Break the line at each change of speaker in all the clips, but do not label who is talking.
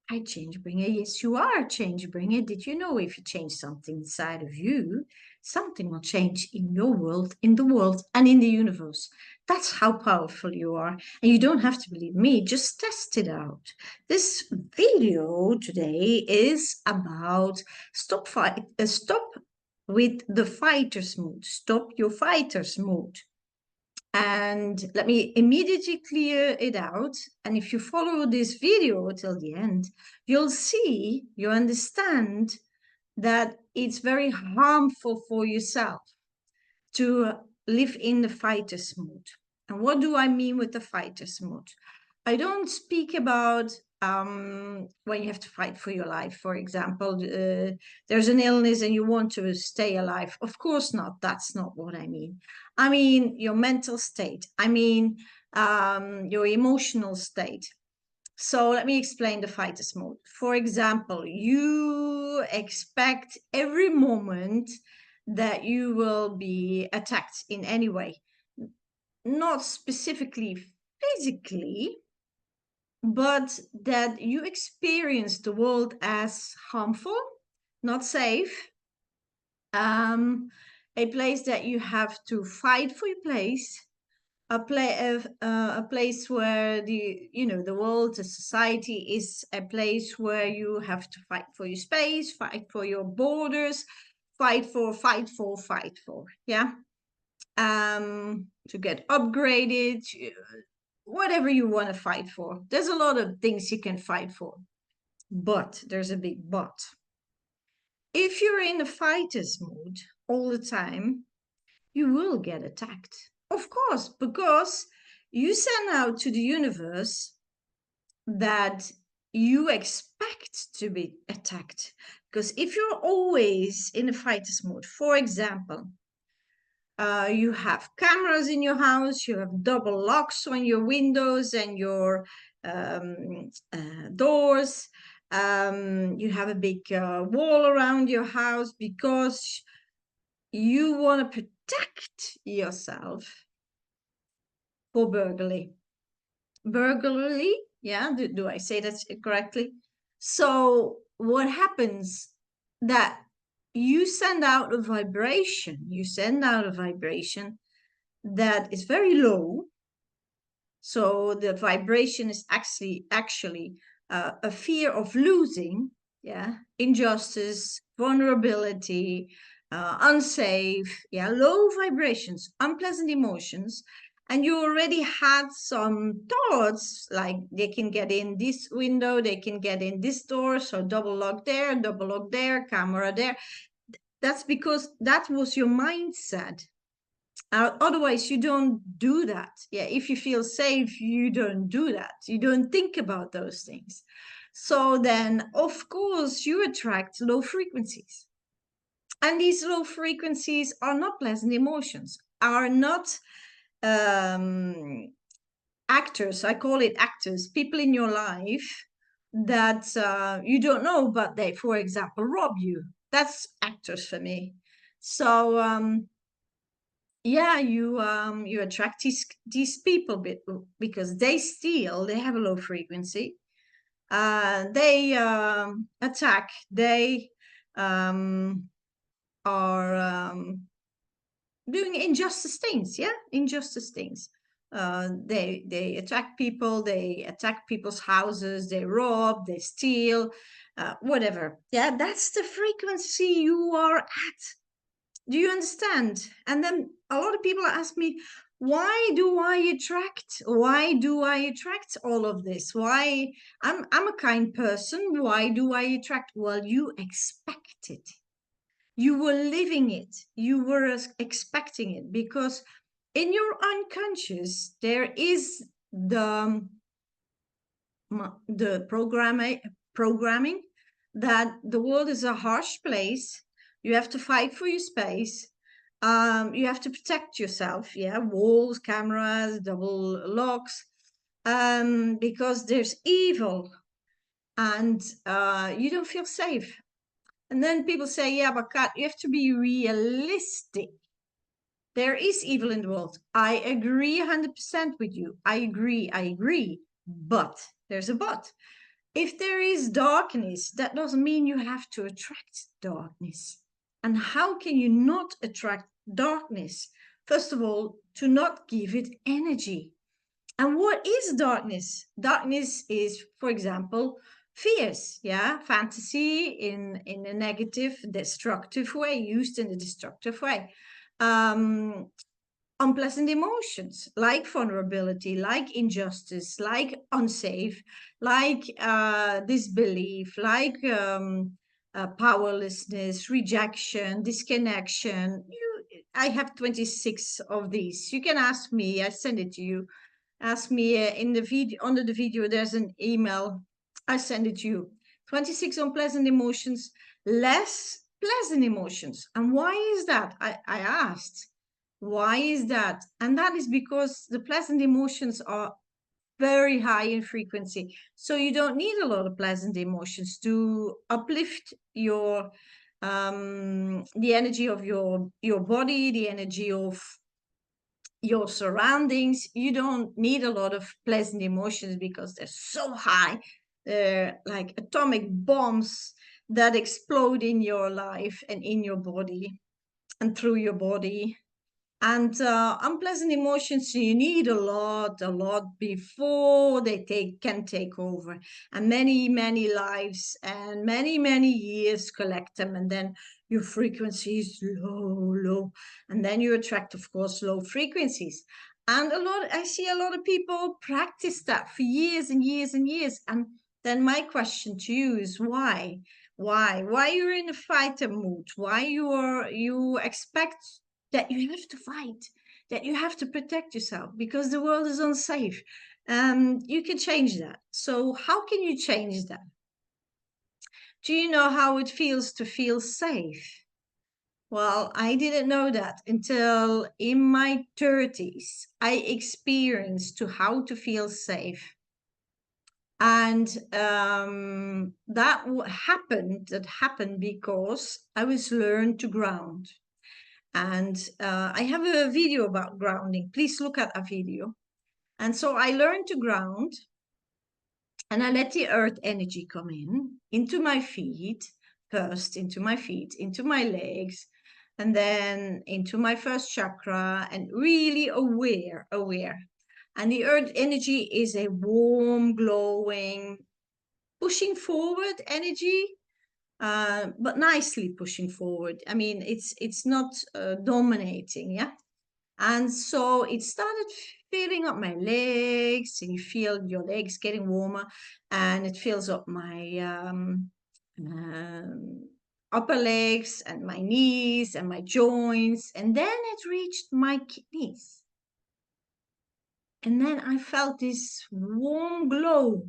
I changebringer. Yes, you are a changebringer. Did you know if you change something inside of you, something will change in your world, in the world, and in the universe? That's how powerful you are. And you don't have to believe me, just test it out. This video today is about stop with the fighter's mood. Stop your fighter's mood. And let me immediately clear it out. And if you follow this video till the end, you'll see, you understand that it's very harmful for yourself to live in the fighter's mood. And what do I mean with the fighter's mood? I don't speak about when you have to fight for your life. For example, there's an illness and you want to stay alive. Of course not. That's not what I mean. I mean your mental state. I mean your emotional state. So let me explain the fighter's mode. For example, you expect every moment that you will be attacked in any way. Not specifically physically, but that you experience the world as harmful, not safe, a place that you have to fight for your place, a place where the world, the society is a place where you have to fight for your space, fight for your borders, fight for, yeah, to get upgraded, whatever you want to fight for. There's a lot of things you can fight for, but there's a big but. If you're in a fighter's mood all the time, you will get attacked. Of course, because you send out to the universe that you expect to be attacked. Because if you're always in a fighter's mode, for example, you have cameras in your house, you have double locks on your windows and your doors, you have a big wall around your house because you want to protect yourself for burglary. Burglary, yeah, do I say that correctly? So what happens that you send out a vibration, that is very low. So the vibration is actually a fear of losing, yeah, injustice, vulnerability, unsafe, yeah, low vibrations, unpleasant emotions. And you already had some thoughts like they can get in this window, they can get in this door, so double lock there, camera there. That's because that was your mindset. Otherwise, you don't do that. Yeah, if you feel safe, you don't do that. You don't think about those things. So then, of course, you attract low frequencies. And these low frequencies are not pleasant emotions, are not actors. I call it actors, people in your life that you don't know, but they, for example, rob you. That's actors for me. So yeah, you attract these people because they steal, they have a low frequency, they attack, they are doing injustice things, yeah, injustice things. They attack people, they attack people's houses, they rob, they steal, whatever. Yeah, that's the frequency you are at. Do you understand? And then a lot of people ask me, why do I attract all of this? Why? I'm a kind person. Why do I attract? Well, you expect it. You were living it. You were expecting it because in your unconscious there is the programming that the world is a harsh place. You have to fight for your space. You have to protect yourself. Yeah, walls, cameras, double locks, because there's evil, and you don't feel safe. And then people say, "Yeah, but Kat, you have to be realistic. There is evil in the world." I agree 100% with you. I agree. But there's a but. If there is darkness, that doesn't mean you have to attract darkness. And how can you not attract darkness? First of all, to not give it energy. And what is darkness? Darkness is, for example, fears, yeah, fantasy in a negative, destructive way, used in a destructive way. Unpleasant emotions like vulnerability, like injustice, like unsafe, like disbelief, like powerlessness, rejection, disconnection. I have 26 of these. You can ask me, I send it to you. Ask me in the video, under the video, there's an email. I send it to you. 26 unpleasant emotions, less pleasant emotions. And why is that? I asked. Why is that? And that is because the pleasant emotions are very high in frequency. So you don't need a lot of pleasant emotions to uplift your the energy of your body, the energy of your surroundings. You don't need a lot of pleasant emotions because they're so high. They're like atomic bombs that explode in your life and in your body and through your body. And unpleasant emotions, you need a lot before they can take over. And many lives and many years collect them. And then your frequency is low. And then you attract, of course, low frequencies. And I see a lot of people practice that for years and years and years. And then my question to you is why? Why you're in a fighter mood? Why you expect that you have to fight, that you have to protect yourself because the world is unsafe. You can change that. So how can you change that? Do you know how it feels to feel safe? Well, I didn't know that until in my 30s. I experienced to how to feel safe. And that happened because I was learned to ground. And I have a video about grounding. Please look at a video. And so I learned to ground, and I let the earth energy come in into my feet, first into my feet, into my legs, and then into my first chakra, and really aware. And the earth energy is a warm, glowing, pushing forward energy, but nicely pushing forward. I mean, it's not dominating, yeah. And so it started filling up my legs, and you feel your legs getting warmer, and it fills up my upper legs and my knees and my joints, and then it reached my kidneys. And then I felt this warm glow,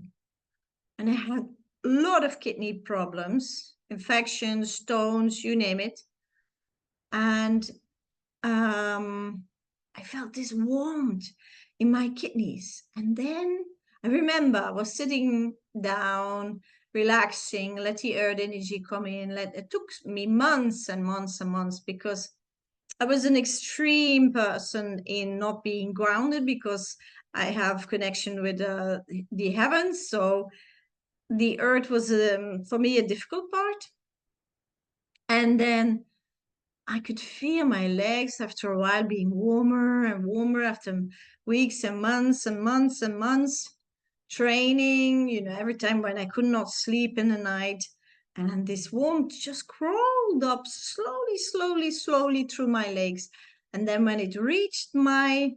and I had a lot of kidney problems, infections, stones, you name it. And I felt this warmth in my kidneys. And then I remember I was sitting down, relaxing, let the earth energy come in. It took me months and months and months because I was an extreme person in not being grounded because I have connection with the heavens. So the earth was, for me, a difficult part. And then I could feel my legs after a while being warmer and warmer after weeks and months and months and months training, every time when I could not sleep in the night. And this warmth just crawled up slowly through my legs. And then when it reached I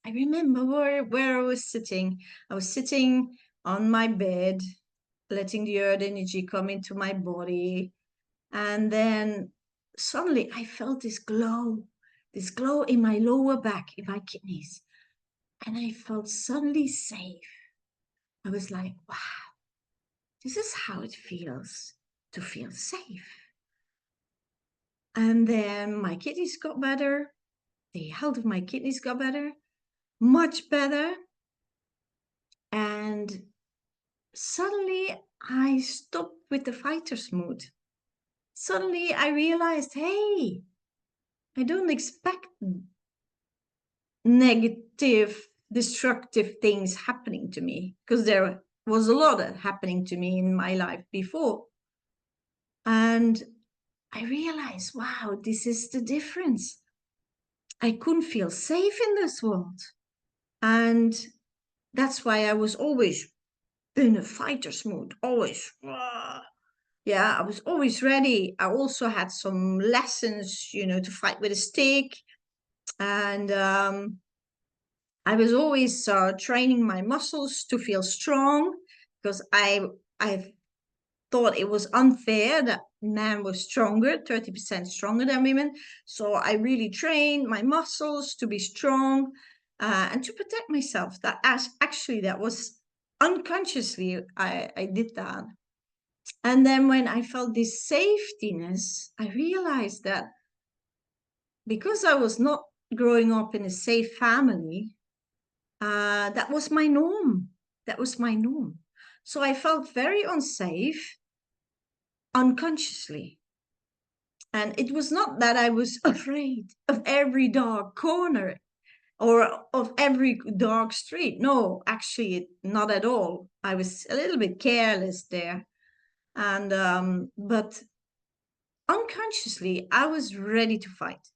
remember where I was sitting. I was sitting on my bed, letting the earth energy come into my body. And then suddenly I felt this glow in my lower back, in my kidneys. And I felt suddenly safe. I was like, wow, this is how it feels to feel safe. And then my kidneys got better. The health of my kidneys got better, much better. And suddenly I stopped with the fighter's mood. Suddenly I realized, hey, I don't expect negative, destructive things happening to me because they're was a lot happening to me in my life before. And I realized, wow, this is the difference. I couldn't feel safe in this world. And that's why I was always in a fighter's mood, always. Yeah, I was always ready. I also had some lessons, to fight with a stick. And I was always training my muscles to feel strong, because I thought it was unfair that men were stronger, 30% stronger than women. So I really trained my muscles to be strong and to protect myself. That was unconsciously, I did that. And then when I felt this safetiness, I realized that because I was not growing up in a safe family, that was my norm. That was my norm. So I felt very unsafe unconsciously. And it was not that I was afraid of every dark corner or of every dark street. No, actually, not at all. I was a little bit careless there. And, but unconsciously, I was ready to fight.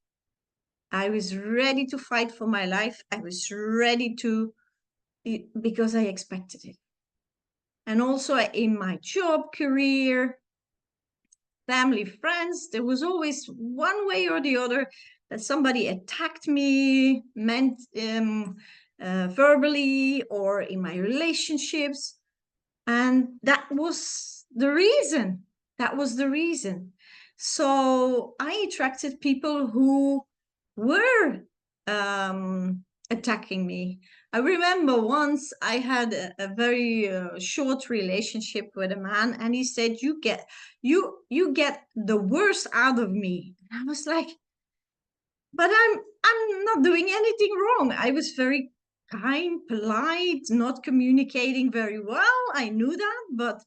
I was ready to fight for my life. I was ready to, because I expected it. And also in my job, career, family, friends, there was always one way or the other that somebody attacked me, meant verbally or in my relationships. And that was the reason. That was the reason. So I attracted people who were attacking me. I remember once I had a very short relationship with a man, and he said, you get the worst out of me. And I was like, but I'm not doing anything wrong. I was very kind, polite, not communicating very well. I knew that, but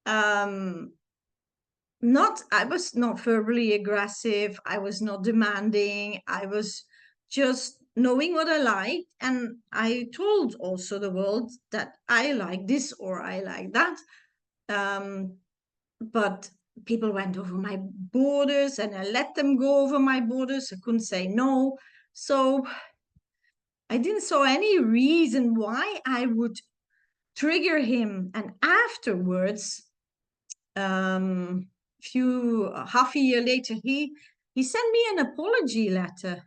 um I was not verbally aggressive. I was not demanding. I was just knowing what I liked. And I told also the world that I like this or I like that. But people went over my borders and I let them go over my borders. I couldn't say no. So I didn't saw any reason why I would trigger him. And afterwards, half a year later, he sent me an apology letter,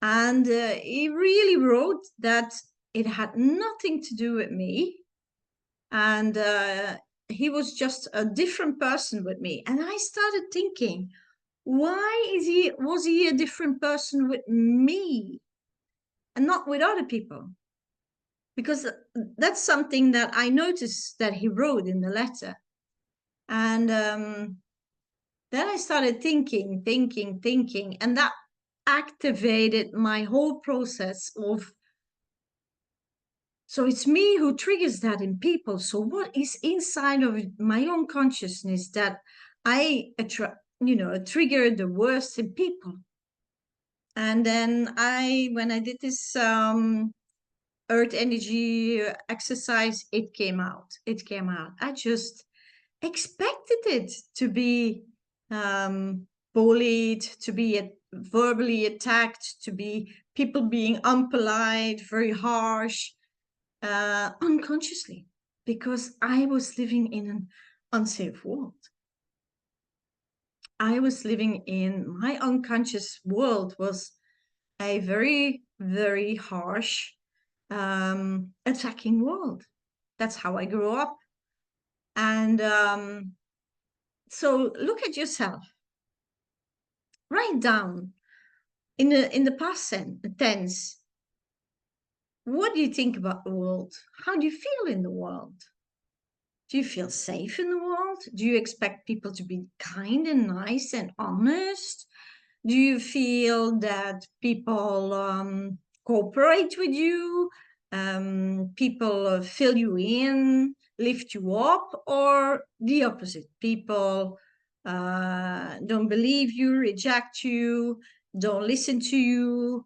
and he really wrote that it had nothing to do with me, and he was just a different person with me. And I started thinking, why was he a different person with me and not with other people? Because that's something that I noticed that he wrote in the letter. And then I started thinking, and that activated my whole process of, so it's me who triggers that in people. So what is inside of my own consciousness that I trigger the worst in people? And then when I did this earth energy exercise, it came out. I just expected it to be bullied, to be verbally attacked, to be people being unpolite, very harsh, unconsciously, because I was living in an unsafe world. I was living in my unconscious world was a very, very harsh, attacking world. That's how I grew up. And so look at yourself. Write down in the past tense. What do you think about the world? How do you feel in the world? Do you feel safe in the world? Do you expect people to be kind and nice and honest? Do you feel that people cooperate with you? People fill you in, lift you up, or the opposite? People don't believe you, reject you, don't listen to you.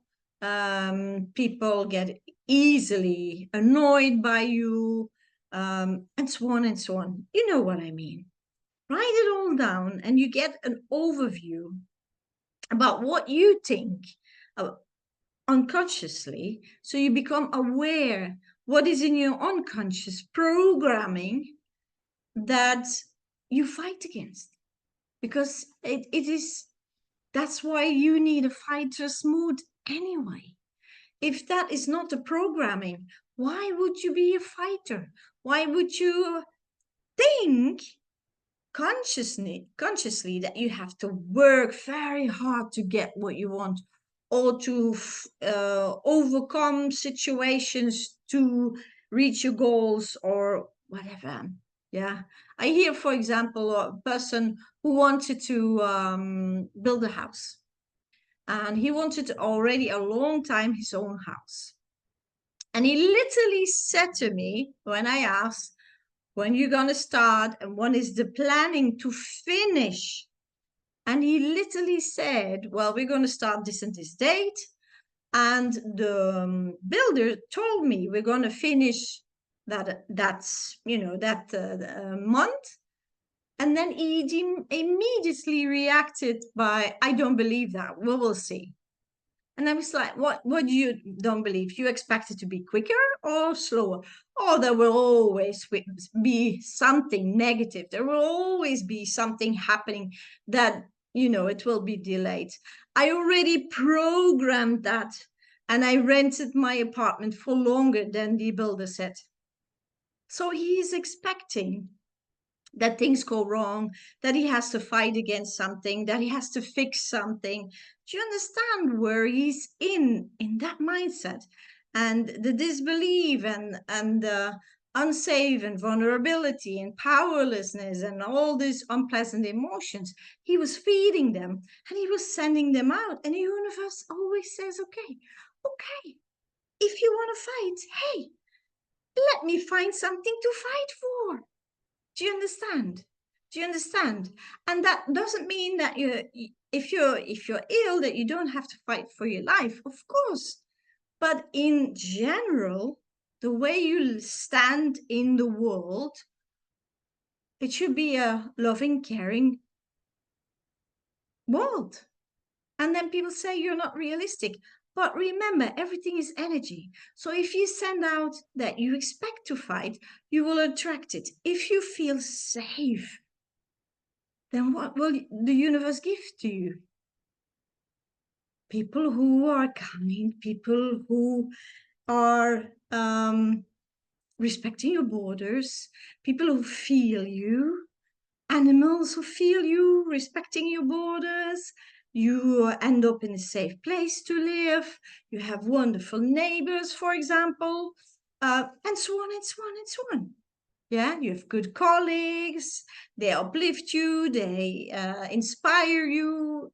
People get easily annoyed by you. and so on and so on. You know what I mean. Write it all down and you get an overview about what you think uh, unconsciously. So you become aware what is in your unconscious programming that you fight against. Because it is, that's why you need a fighter's mood anyway. If that is not the programming, why would you be a fighter? Why would you think consciously that you have to work very hard to get what you want, or to overcome situations to reach your goals or whatever? Yeah, I hear, for example, a person who wanted to build a house, and he wanted already a long time his own house. And he literally said to me when I asked, when you're going to start and what is the planning to finish? And he literally said, well, we're going to start this and this date. And the builder told me we're going to finish that month. And then he immediately reacted by, I don't believe that. We will see. And I was like, what do you don't believe? You expect it to be quicker or slower? Oh, there will always be something negative. There will always be something happening that, it will be delayed. I already programmed that, and I rented my apartment for longer than the builder said. So he is expecting that things go wrong, that he has to fight against something, that he has to fix something. Do you understand where he's in that mindset? And the disbelief and the unsafe and vulnerability and powerlessness and all these unpleasant emotions, he was feeding them and he was sending them out. And the universe always says, okay, if you want to fight, hey, let me find something to fight for. Do you understand? Do you understand? And that doesn't mean that if you're ill, that you don't have to fight for your life, of course. But in general, the way you stand in the world, it should be a loving, caring world. And then people say you're not realistic. But remember, everything is energy. So if you send out that you expect to fight, you will attract it. If you feel safe, then what will the universe give to you? People who are kind, people who are respecting your borders, people who feel you, animals who feel you, respecting your borders. You end up in a safe place to live. You have wonderful neighbors, for example, and so on and so on and so on. Yeah, you have good colleagues. They uplift you. They inspire you.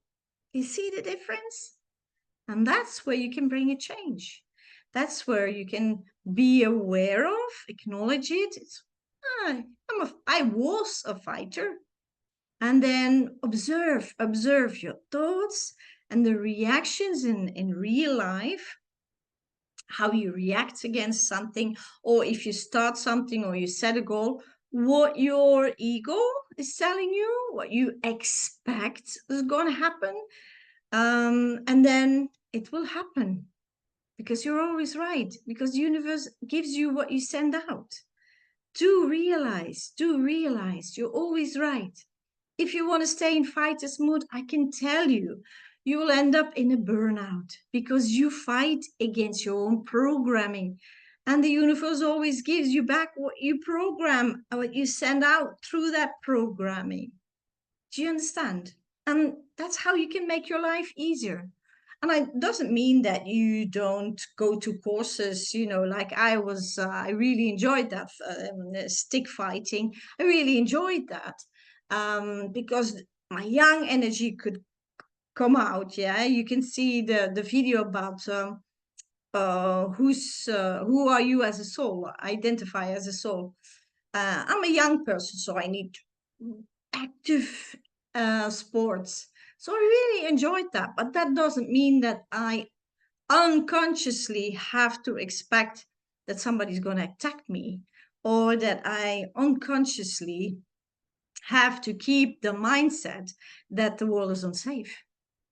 You see the difference? And that's where you can bring a change. That's where you can be aware of, acknowledge it. I was a fighter. And then observe your thoughts and the reactions in real life, how you react against something, or if you start something or you set a goal, what your ego is telling you, what you expect is going to happen. And then it will happen because you're always right, because the universe gives you what you send out. Do realize, you're always right. If you want to stay in fighter's mood, I can tell you, you will end up in a burnout because you fight against your own programming. And the universe always gives you back what you program, what you send out through that programming. Do you understand? And that's how you can make your life easier. And it doesn't mean that you don't go to courses, like I really enjoyed that stick fighting. I really enjoyed that because my young energy could come out. Yeah, you can see the video about who are you as a soul, identify as a soul. I'm a young person, so I need active sports. So I really enjoyed that, but that doesn't mean that I unconsciously have to expect that somebody's going to attack me or that I unconsciously have to keep the mindset that the world is unsafe.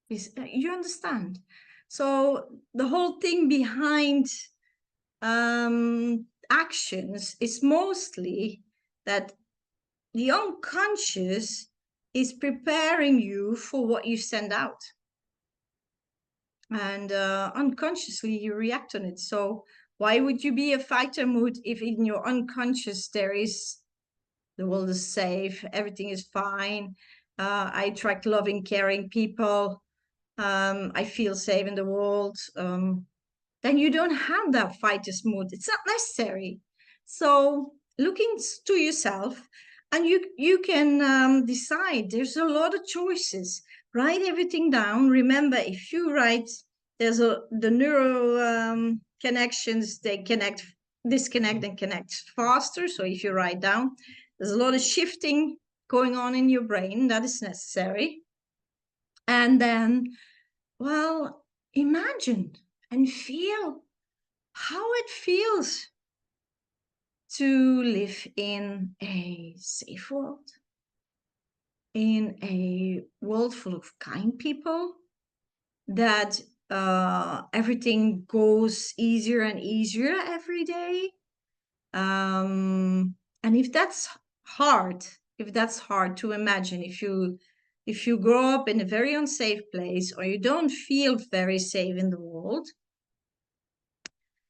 You understand? So the whole thing behind actions is mostly that the unconscious is preparing you for what you send out. And unconsciously you react on it. So why would you be a fighter mood if in your unconscious there is the world is safe, everything is fine, I attract loving, caring people, I feel safe in the world, then you don't have that fighter's mood. It's not necessary. So looking to yourself, and you can decide. There's a lot of choices. Write everything down. Remember, if you write, the neural connections, they disconnect and connect faster. So if you write down, there's a lot of shifting going on in your brain that is necessary. And then, well, imagine and feel how it feels to live in a safe world, in a world full of kind people, that everything goes easier and easier every day. And if that's hard, to imagine, if you grow up in a very unsafe place, or you don't feel very safe in the world,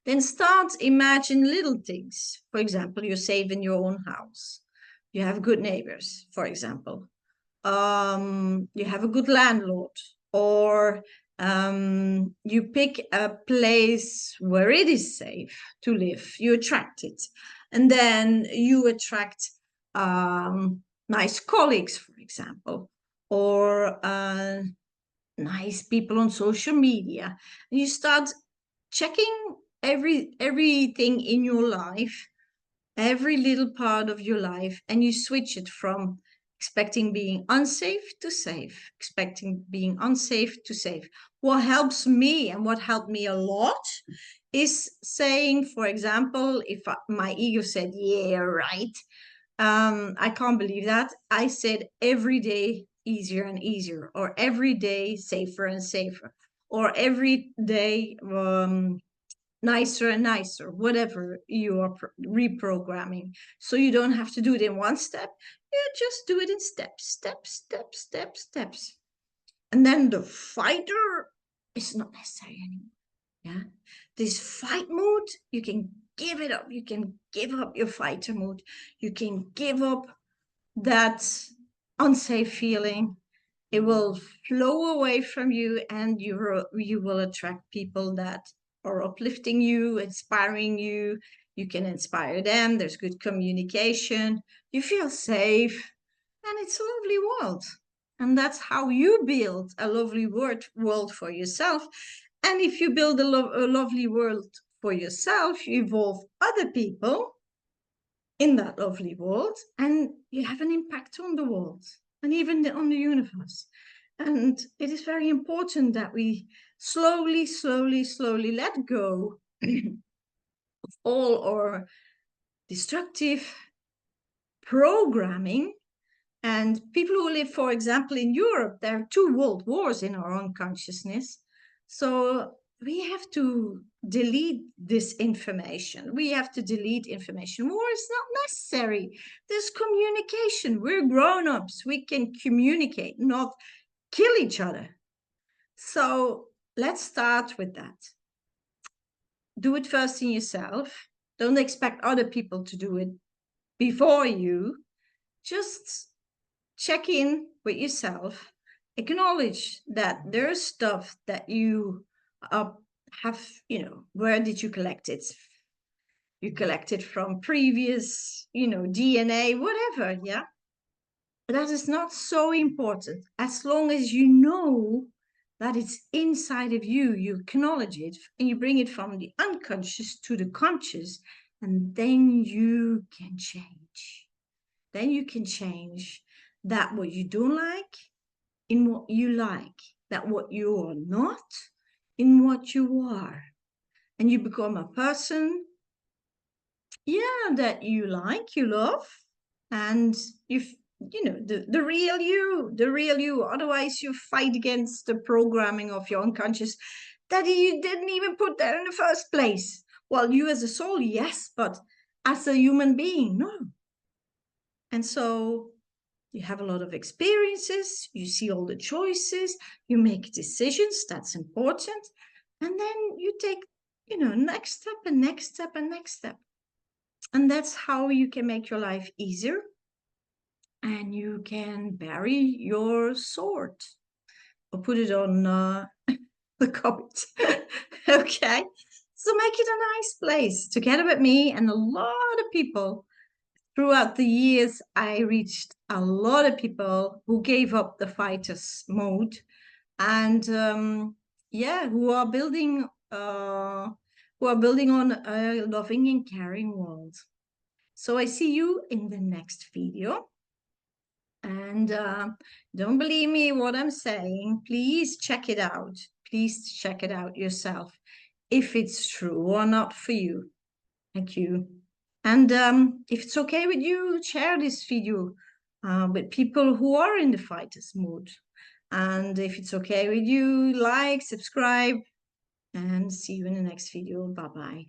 then start imagine little things. For example, you're safe in your own house. You have good neighbors, for example. You have a good landlord, or you pick a place where it is safe to live. You attract it. And then you attract nice colleagues, for example, or nice people on social media. And you start checking everything in your life, every little part of your life, and you switch it from expecting being unsafe to safe, expecting being unsafe to safe. What helps me, and what helped me a lot, is saying, for example, if my ego said, yeah, right, I can't believe that, I said every day easier and easier, or every day safer and safer, or every day nicer and nicer, whatever you are reprogramming. So you don't have to do it in one step. You just do it in steps. And then the fighter is not necessary anymore. Yeah. This fight mode, you can give it up. You can give up your fighter mode. You can give up that unsafe feeling. It will flow away from you, and you will attract people that are uplifting you, inspiring you. You can inspire them. There's good communication. You feel safe, and it's a lovely world. And that's how you build a lovely world for yourself. And if you build a lovely world for yourself, you involve other people in that lovely world, and you have an impact on the world and even on the universe. And it is very important that we slowly let go of all our destructive programming. And people who live, for example, in Europe, there are 2 world wars in our own consciousness. So we have to delete this information. We have to delete information. War is not necessary. There's communication. We're grown-ups. We can communicate, not kill each other. So let's start with that. Do it first in yourself. Don't expect other people to do it before you. Just check in with yourself. Acknowledge that there's stuff that you have, where did you collect it? You collect it from previous, DNA, whatever, yeah? But that is not so important. As long as you know that it's inside of you, you acknowledge it, and you bring it from the unconscious to the conscious, and then you can change. Then you can change that what you don't like in what you like, that what you are not in what you are. And you become a person yeah, that you like, you love, and the real you. Otherwise, you fight against the programming of your unconscious that you didn't even put there in the first place. Well, you as a soul, yes, but as a human being, no. And so you have a lot of experiences, you see all the choices, you make decisions, that's important. And then you take, next step and next step and next step. And that's how you can make your life easier, and you can bury your sword or put it on the cupboard. Okay. So make it a nice place together with me and a lot of people. Throughout the years, I reached a lot of people who gave up the fighters mode and yeah, who are building on a loving and caring world. So I see you in the next video. And don't believe me what I'm saying, please check it out. Please check it out yourself if it's true or not for you. Thank you. And if it's okay with you, share this video with people who are in the fighters mode. And if it's okay with you, like, subscribe, and see you in the next video. Bye-bye.